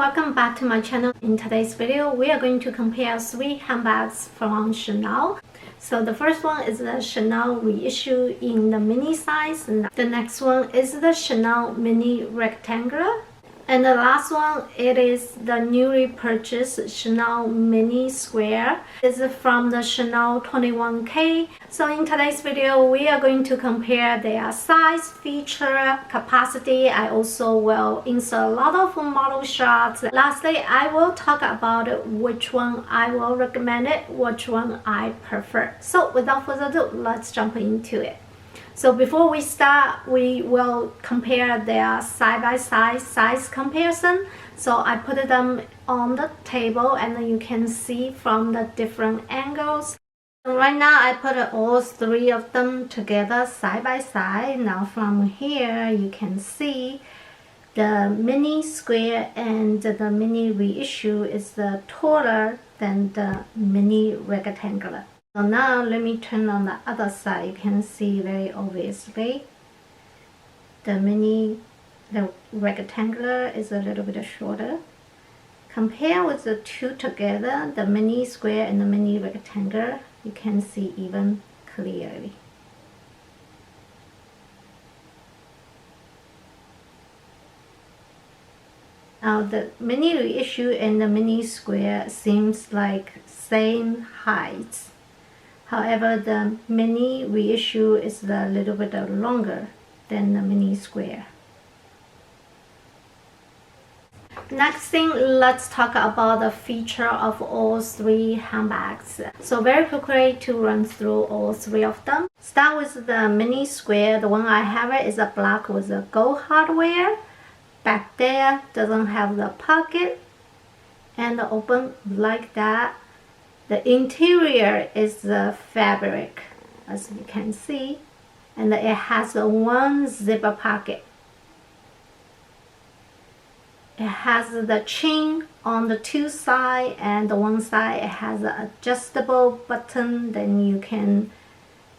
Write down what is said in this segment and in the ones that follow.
welcome back to my channel. In today's video, we are going to compare 3 handbags from Chanel. So the first one is the Chanel reissue in the mini size. The next one is the Chanel mini rectangular. And the last one, it is the newly purchased Chanel mini square. It's from the Chanel 21K. So in today's video, we are going to compare their size, feature, capacity. I also will insert a lot of model shots. Lastly, I will talk about which one I will recommend it, which one I prefer. So without further ado, let's jump into it. So before we start, we will compare their side-by-side size comparison. So I put them on the table and then you can see from the different angles. So right now I put all 3 of them together side by side. Now from here you can see the mini square and the mini reissue is taller than the mini rectangular. So now let me turn on the other side. You can see very obviously the rectangular is a little bit shorter. Compare with the 2 together, the mini square and the mini rectangular, you can see even clearly. Now the mini reissue and the mini square seems like same heights. However, the mini reissue is a little bit longer than the mini square. Next thing, let's talk about the feature of all 3 handbags. So very quickly to run through all 3 of them. Start with the mini square. The one I have is a black with a gold hardware. Back there doesn't have the pocket and open like that. The interior is the fabric, as you can see, and it has one zipper pocket. It has the chain on the 2 sides, and the one side it has an adjustable button. Then you can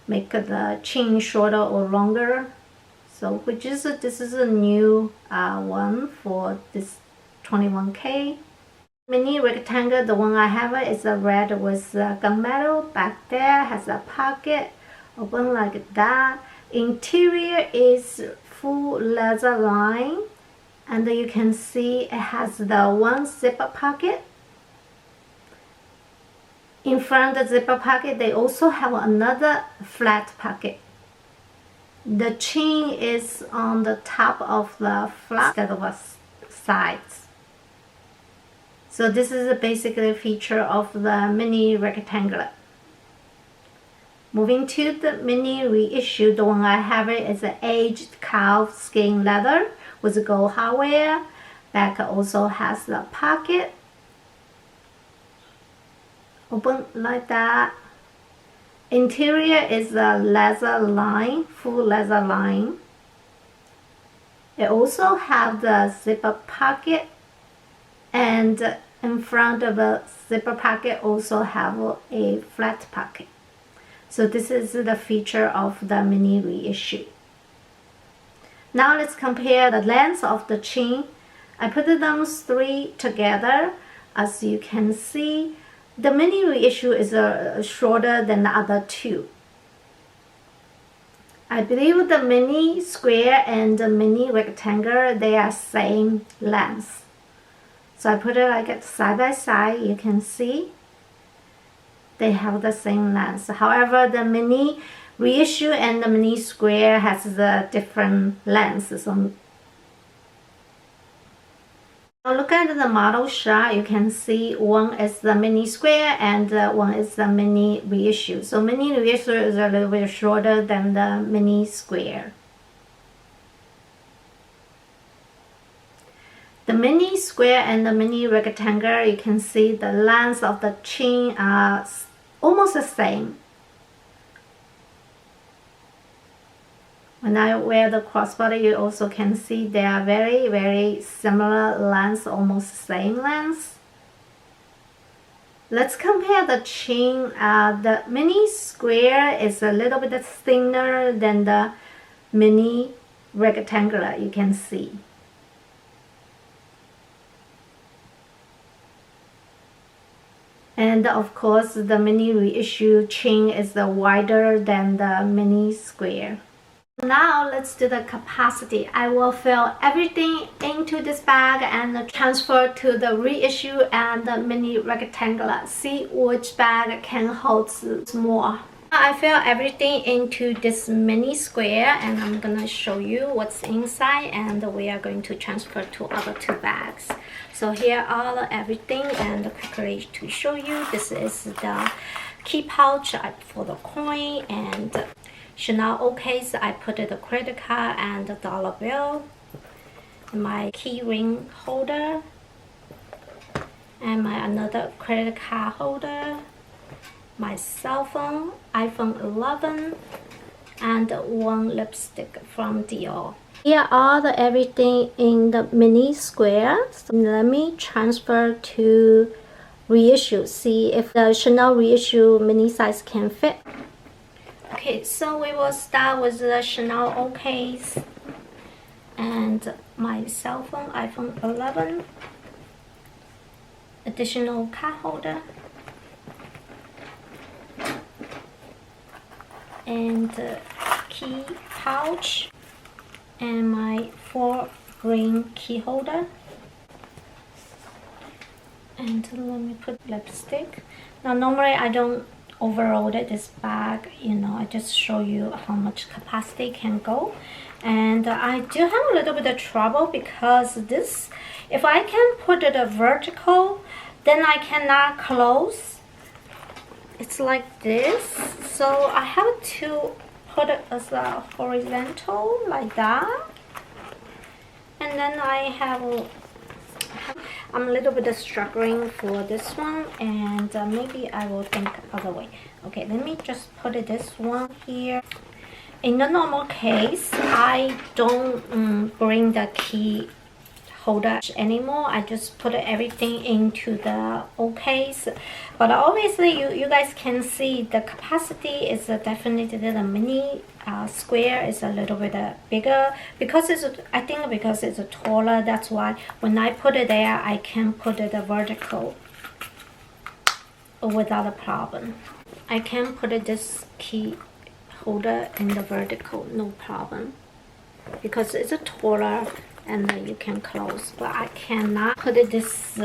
make the chain shorter or longer. So this is a new one for this 21K. Mini rectangle, the one I have is a red with gunmetal. Back there has a pocket, open like that. Interior is full leather line, and you can see it has the one zipper pocket. In front of the zipper pocket, they also have another flat pocket. The chain is on the top of the flap instead of sides. So this is basically a feature of the mini rectangular. Moving to the mini reissue, the one I have is an aged calf skin leather with gold hardware. Back also has the pocket. Open like that. Interior is a leather line, full leather line. It also have the zipper pocket, and in front of the zipper pocket also have a flat pocket. So this is the feature of the mini reissue. Now let's compare the length of the chain. I put them 3 together. As you can see, the mini reissue is shorter than the other 2. I believe the mini square and the mini rectangle, they are same length. So I put it like side by side. You can see they have the same length. However, the mini reissue and the mini square has the different lengths. So now look at the model shot. You can see one is the mini square and one is the mini reissue. So mini reissue is a little bit shorter than the mini square. The mini square and the mini rectangle, you can see the length of the chain are almost the same. When I wear the crossbody, you also can see they are very, very similar lengths, almost same length. Let's compare the chain. The mini square is a little bit thinner than the mini rectangular, you can see. And of course, the mini reissue chain is wider than the mini square. Now let's do the capacity. I will fill everything into this bag and transfer to the reissue and the mini rectangular. See which bag can hold more. I fill everything into this mini square and I'm gonna show you what's inside, and we are going to transfer to other two bags. So here are everything, and quickly to show you, this is the key pouch for the coin, and Chanel O case. I put the credit card and the dollar bill, my key ring holder, and my another credit card holder, my cell phone, iPhone 11, and one lipstick from Dior. Here are everything in the mini square. So let me transfer to reissue, see if the Chanel reissue mini size can fit. Okay, so we will start with the Chanel O case and my cell phone, iPhone 11, additional card holder, and key pouch, and my 4-ring key holder. And let me put lipstick. Now normally I don't overload this bag, you know, I just show you how much capacity can go. And I do have a little bit of trouble because this, if I can put it vertical, then I cannot close. It's like this, so I have to put it as a horizontal like that. And then I'm a little bit struggling for this one, and maybe I will think other way. Okay, let me just put this one here. In the normal case, I don't bring the key holder anymore. I just put everything into the O case, but obviously you guys can see the capacity is definitely the mini square is a little bit bigger because I think because it's taller. That's why when I put it there, I can put it vertical without a problem. I can put this key holder in the vertical, no problem, because it's taller and you can close. But I cannot put this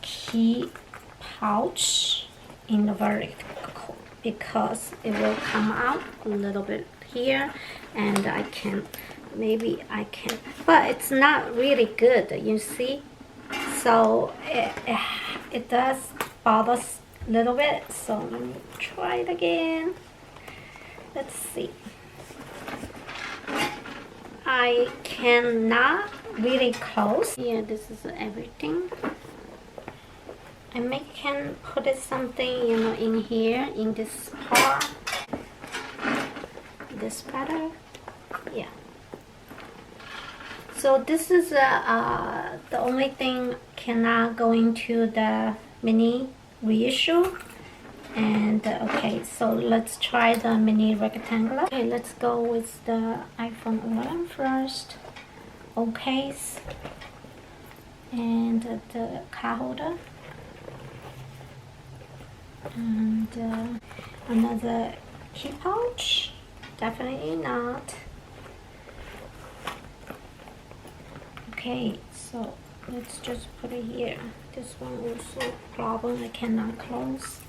key pouch in the vertical because it will come out a little bit here, and maybe I can, but it's not really good, you see. So it does bother a little bit. So let me try it again. Let's see. I cannot really close. Yeah, this is everything. I can put something, you know, in here, in this part. This better. Yeah. So this is the only thing cannot go into the mini reissue. And okay, so let's try the mini rectangular. Okay, let's go with the iPhone 11 first. Okay, and the card holder, and another key pouch. Definitely not. Okay, so let's just put it here. This one also problem, I cannot close.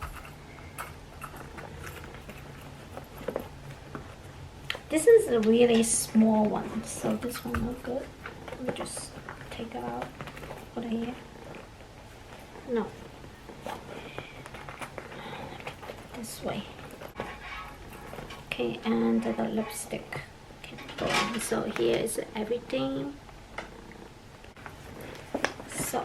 This is a really small one, so this one not good. Let me just take it out, put it here. No, this way. Okay, and the lipstick keep going. So here is everything. So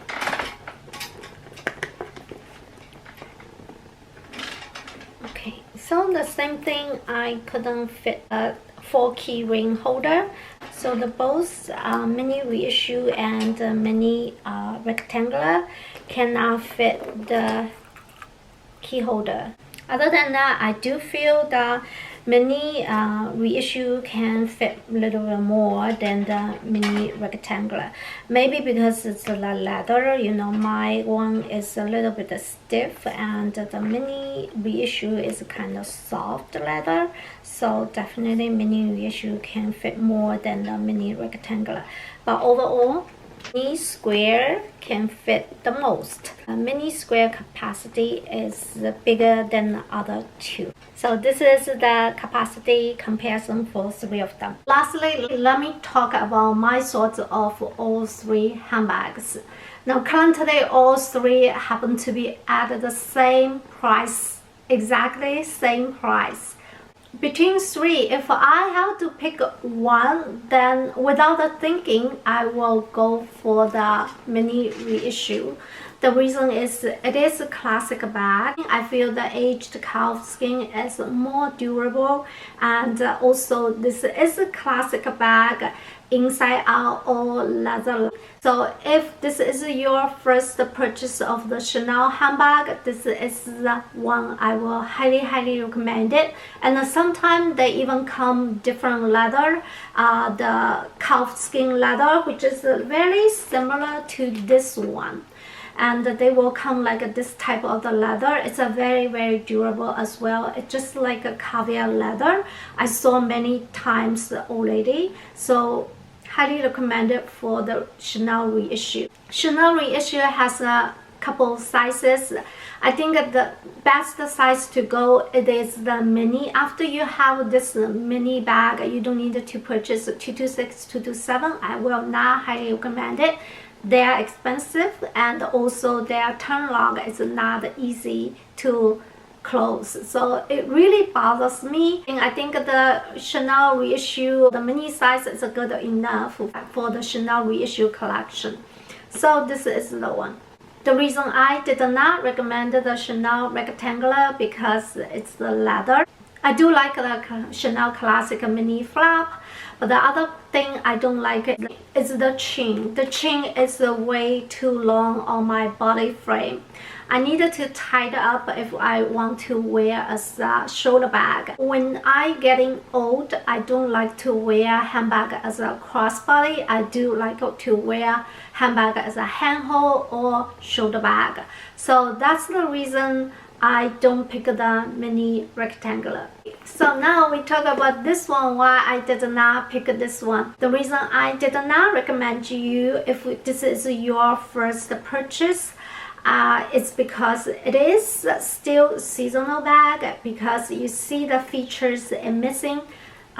okay, so the same thing, I couldn't fit a 4-key ring holder. So the both mini reissue and mini rectangular cannot fit the key holder. Other than that, I do feel that Mini reissue can fit a little bit more than the mini rectangular. Maybe because it's the leather, you know, my one is a little bit stiff and the mini reissue is kind of soft leather. So definitely mini reissue can fit more than the mini rectangular. But overall, mini square can fit the most. Mini square capacity is bigger than the other two. So this is the capacity comparison for 3 of them. Lastly, let me talk about my thoughts of all 3 handbags. Now currently all 3 happen to be at the same price, exactly same price. Between 3, if I have to pick one, then without thinking, I will go for the mini reissue. The reason is it is a classic bag. I feel the aged calf skin is more durable, and also this is a classic bag, inside out all leather. So if this is your first purchase of the Chanel handbag, this is the one I will highly recommend it. And sometimes they even come different leather, the calf skin leather, which is very similar to this one. And they will come like this type of the leather. It's a very durable as well. It's just like a caviar leather. I saw many times already. So highly recommend it for the Chanel reissue. Chanel reissue has a couple sizes. I think the best size to go, it is the mini. After you have this mini bag, you don't need to purchase 226, 227. I will not highly recommend it. They are expensive, and also their turn lock is not easy to close, so it really bothers me. And I think the Chanel reissue, the mini size is good enough for the Chanel reissue collection. So this is the one. The reason I did not recommend the Chanel rectangular because it's the leather. I do like the Chanel classic mini flap, but the other thing I don't like is the chain. The chain is way too long on my body frame. I needed to tie it up if I want to wear as a shoulder bag. When I getting old, I don't like to wear handbag as a crossbody. I do like to wear handbag as a handhold or shoulder bag. So that's the reason I don't pick the mini rectangular. So now we talk about this one, why I did not pick this one. The reason I did not recommend you if this is your first purchase, it's because it is still seasonal bag, because you see the features missing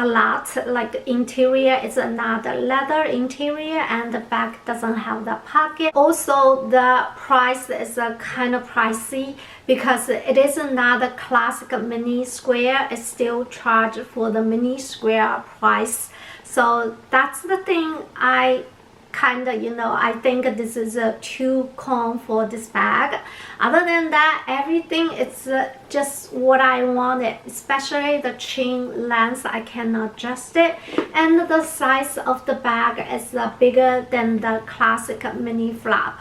a lot, like the interior is not leather interior and the back doesn't have the pocket. Also the price is kind of pricey because it is not a classic mini square. It's still charged for the mini square price. So that's the thing I kind of, I think this is too calm for this bag. Other than that, everything is just what I wanted, especially the chain length. I cannot adjust it, and the size of the bag is bigger than the classic mini flap.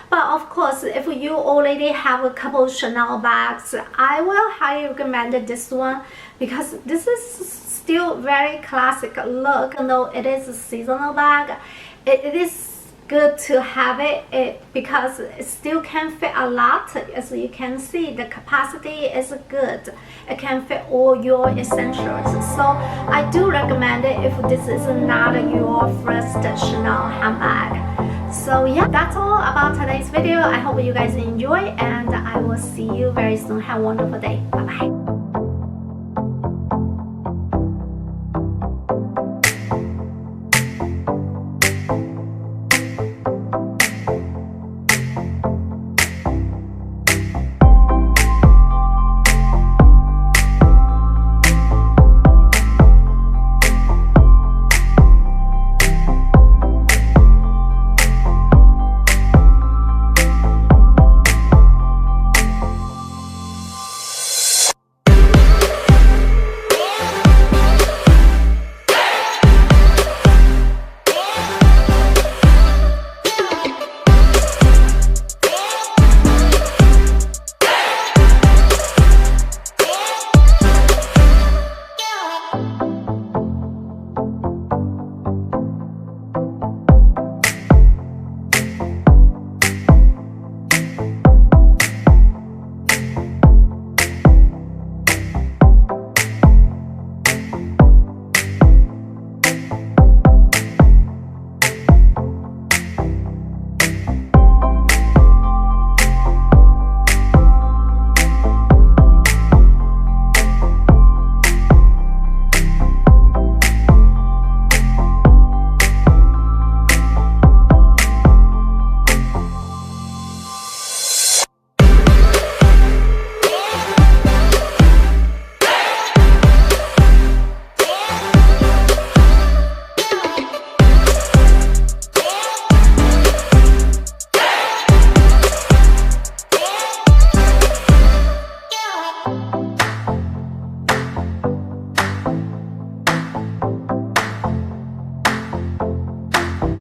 But of course, if you already have a couple Chanel bags, I will highly recommend this one because this is still very classic look. Even though it is a seasonal bag, it is good to have it because it still can fit a lot. As you can see, the capacity is good. It can fit all your essentials. So I do recommend it if this is not your first Chanel handbag. So yeah, that's all about today's video. I hope you guys enjoy, and I will see you very soon. Have a wonderful day. Bye bye.